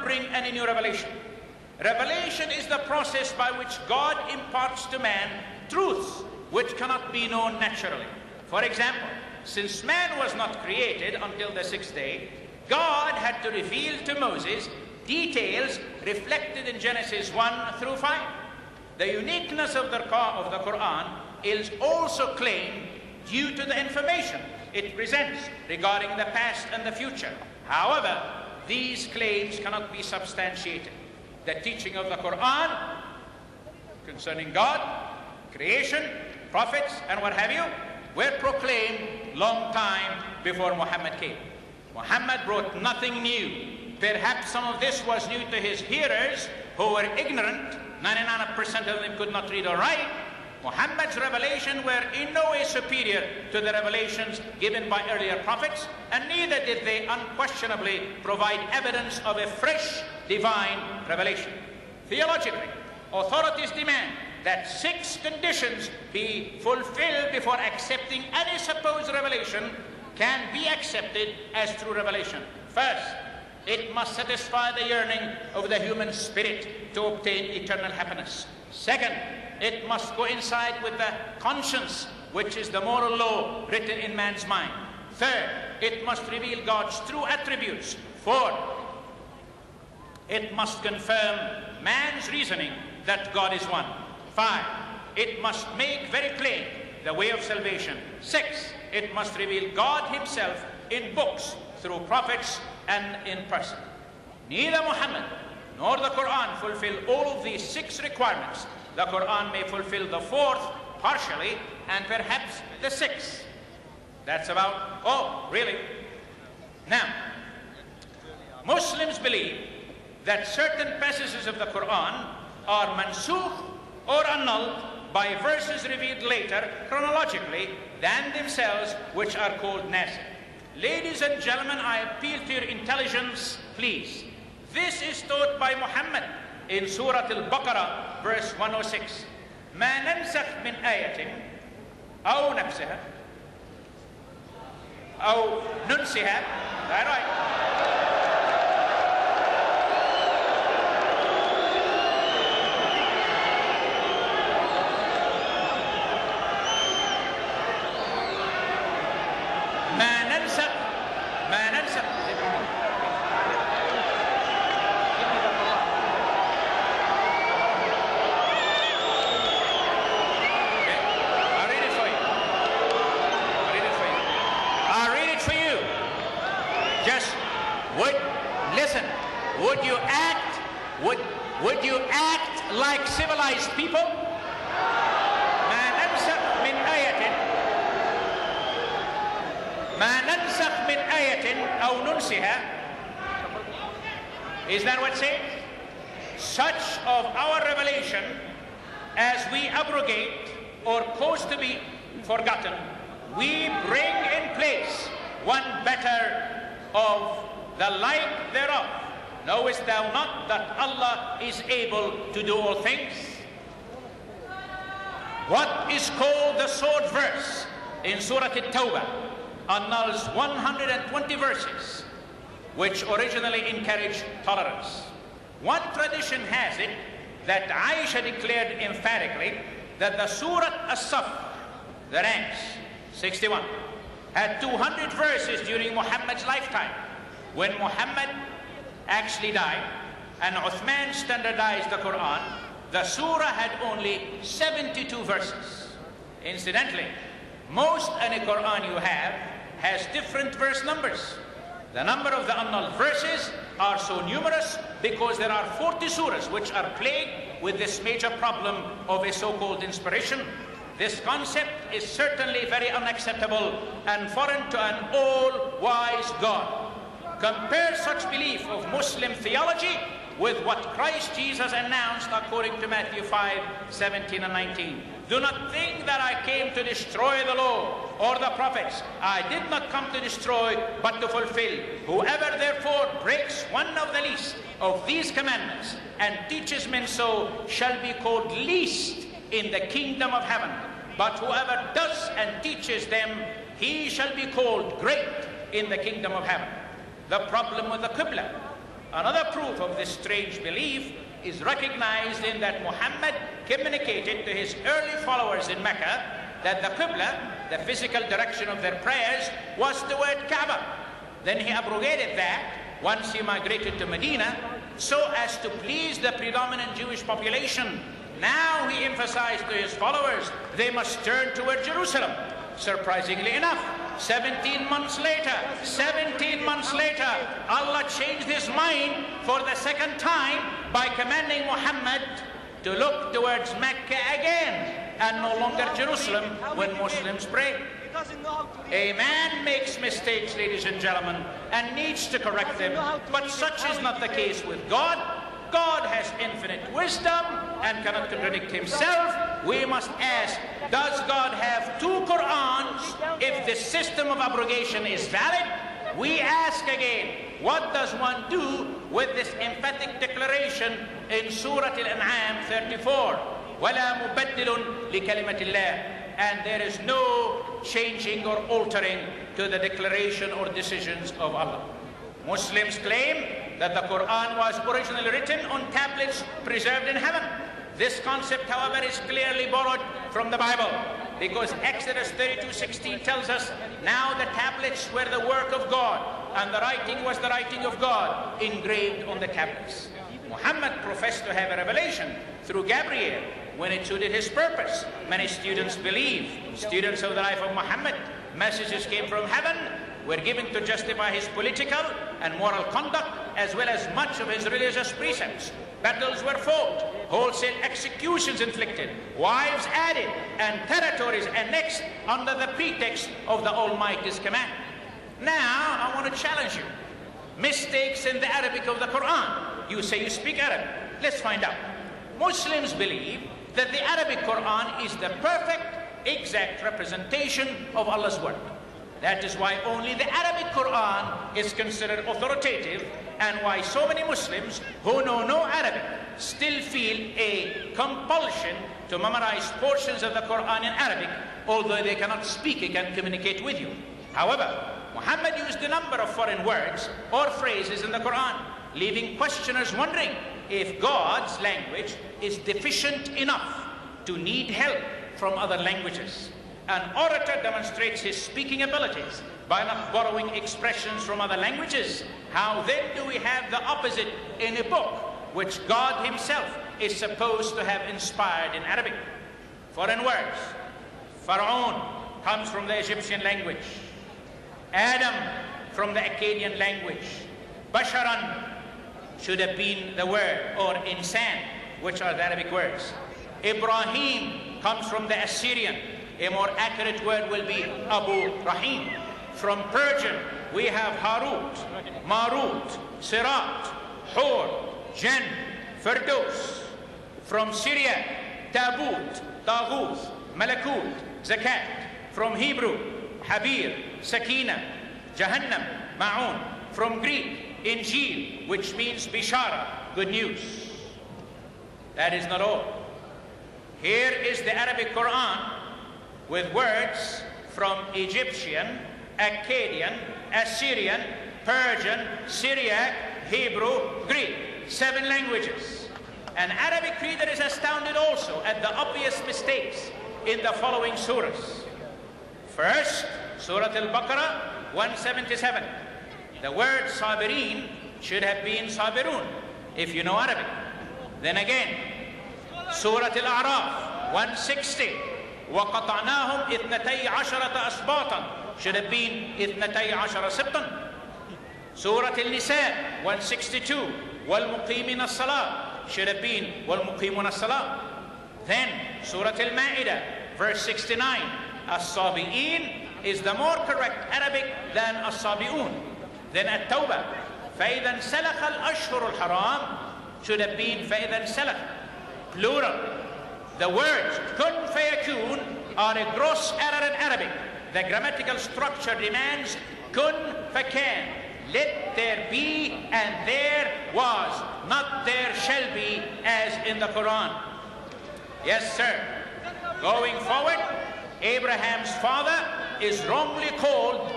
bring any new revelation. Revelation is the process by which God imparts to man truths which cannot be known naturally. For example, since man was not created until the sixth day, God had to reveal to Moses details reflected in Genesis 1 through 5. The uniqueness of the Quran is also claimed due to the information it presents regarding the past and the future. However, these claims cannot be substantiated. The teaching of the Quran concerning God, creation, prophets, and what have you, were proclaimed long time before Muhammad came. Muhammad brought nothing new. Perhaps some of this was new to his hearers who were ignorant. 99% of them could not read or write. Muhammad's revelation were in no way superior to the revelations given by earlier prophets, and neither did they unquestionably provide evidence of a fresh divine revelation. Theologically, authorities demand that 6 conditions be fulfilled before accepting any supposed revelation can be accepted as true revelation. First, it must satisfy the yearning of the human spirit to obtain eternal happiness. Second, it must coincide with the conscience, which is the moral law written in man's mind. Third, it must reveal God's true attributes. Fourth, it must confirm man's reasoning that God is one. 5, it must make very plain the way of salvation. 6, it must reveal God himself in books, through prophets, and in person. Neither Muhammad nor the Quran fulfill all of these 6 requirements. The Quran may fulfill the 4th partially, and perhaps the 6th. That's about, oh, really? Now, Muslims believe that certain passages of the Quran are mansukh or annulled by verses revealed later chronologically than themselves, which are called nasikh. Ladies and gentlemen, I appeal to your intelligence, please. This is taught by Muhammad in Surah Al-Baqarah, verse 106. ما ننسخ من آية أو نفسها أو ننسها. That's right. Would you act like civilized people? ما ننسخ من آية ما ننسخ من آية أو ننسها. Is that what it says? Such of our revelation as we abrogate or cause to be forgotten, we bring in place one better of the like thereof. Knowest thou not that Allah is able to do all things? What is called the sword verse in Surah At-Tawbah annuls 120 verses which originally encouraged tolerance. One tradition has it that Aisha declared emphatically that the Surah As-Saff, the ranks, 61, had 200 verses during Muhammad's lifetime. When Muhammad actually died and Uthman standardized the Quran, the surah had only 72 verses. Incidentally, most any Quran you have has different verse numbers. The number of the annulled verses are so numerous because there are 40 surahs which are plagued with this major problem of a so-called inspiration. This concept is certainly very unacceptable and foreign to an all-wise God. Compare such belief of Muslim theology with what Christ Jesus announced according to Matthew 5:17 and 19. Do not think that I came to destroy the law or the prophets. I did not come to destroy, but to fulfill. Whoever therefore breaks one of the least of these commandments and teaches men so shall be called least in the kingdom of heaven. But whoever does and teaches them, he shall be called great in the kingdom of heaven. The problem with the Qibla. Another proof of this strange belief is recognized in that Muhammad communicated to his early followers in Mecca that the Qibla, the physical direction of their prayers, was toward Kaaba. Then he abrogated that once he migrated to Medina so as to please the predominant Jewish population. Now he emphasized to his followers they must turn toward Jerusalem. Surprisingly enough, 17 months later, Allah changed his mind for the second time by commanding Muhammad to look towards Mecca again and no longer Jerusalem when Muslims pray. A man makes mistakes, ladies and gentlemen, and needs to correct them, but such is not the case with God. God has infinite wisdom and cannot contradict himself. We must ask, does God have two Qur'ans if the system of abrogation is valid? We ask again, what does one do with this emphatic declaration in Surah Al-An'am 34? وَلَا مُبَدِّلٌ لِكَلِمَةِ اللَّهِ. And there is no changing or altering to the declaration or decisions of Allah. Muslims claim that the Quran was originally written on tablets preserved in heaven. This concept, however, is clearly borrowed from the Bible, because Exodus 32:16 tells us, now the tablets were the work of God, and the writing was the writing of God, engraved on the tablets. Muhammad professed to have a revelation through Gabriel when it suited his purpose. Many students believe, students of the life of Muhammad, messages came from heaven, were given to justify his political and moral conduct, as well as much of his religious precepts. Battles were fought, wholesale executions inflicted, wives added, and territories annexed under the pretext of the Almighty's command. Now, I want to challenge you. Mistakes in the Arabic of the Quran. You say you speak Arabic. Let's find out. Muslims believe that the Arabic Quran is the perfect, exact representation of Allah's word. That is why only the Arabic Quran is considered authoritative, and why so many Muslims who know no Arabic still feel a compulsion to memorize portions of the Quran in Arabic, although they cannot speak it and communicate with you. However, Muhammad used a number of foreign words or phrases in the Quran, leaving questioners wondering if God's language is deficient enough to need help from other languages. An orator demonstrates his speaking abilities by not borrowing expressions from other languages. How then do we have the opposite in a book which God himself is supposed to have inspired in Arabic? Foreign words. Pharaoh comes from the Egyptian language. Adam from the Akkadian language. Basharan should have been the word, or insan, which are the Arabic words. Ibrahim comes from the Assyrian. A more accurate word will be Abu Rahim. From Persian, we have Harut, Marut, Sirat, Hur, Jan, Firdaus. From Syria, Tabut, Taghut, Malakut, Zakat. From Hebrew, Habir, Sakina, Jahannam, Ma'un. From Greek, Injil, which means Bishara, good news. That is not all. Here is the Arabic Quran with words from Egyptian, Akkadian, Assyrian, Persian, Syriac, Hebrew, Greek, 7 languages. An Arabic reader is astounded also at the obvious mistakes in the following surahs. First, Surah Al-Baqarah 177. The word Sabirin should have been Sabirun, if you know Arabic. Then again, Surah Al-A'raf 160. وَقَطَعْنَاهُمْ إِثْنَتَيْ عَشَرَةَ أَسْبَاطًا should have been إِثْنَتَيْ عَشَرَ سِبْطًا. Surah Al-Nisa 162. وَالْمُقِيمِينَ الصَّلَاةِ should have been وَالْمُقِيمُونَ الصَّلَاةِ. Then Surah Al-Ma'idah verse 69. As-Sabi'in is the more correct Arabic than As-Sabi'un. Then At-Tawbah, فَإِذَا انْسَلَخَ الْأَشْهُرُ الْحَرَامِ should have been فَإِذَا انْسَلَخ, plural. The words kun fayakun are a gross error in Arabic. The grammatical structure demands kun fakan, let there be and there was, not there shall be, as in the Quran. Yes, sir. Going forward, Abraham's father is wrongly called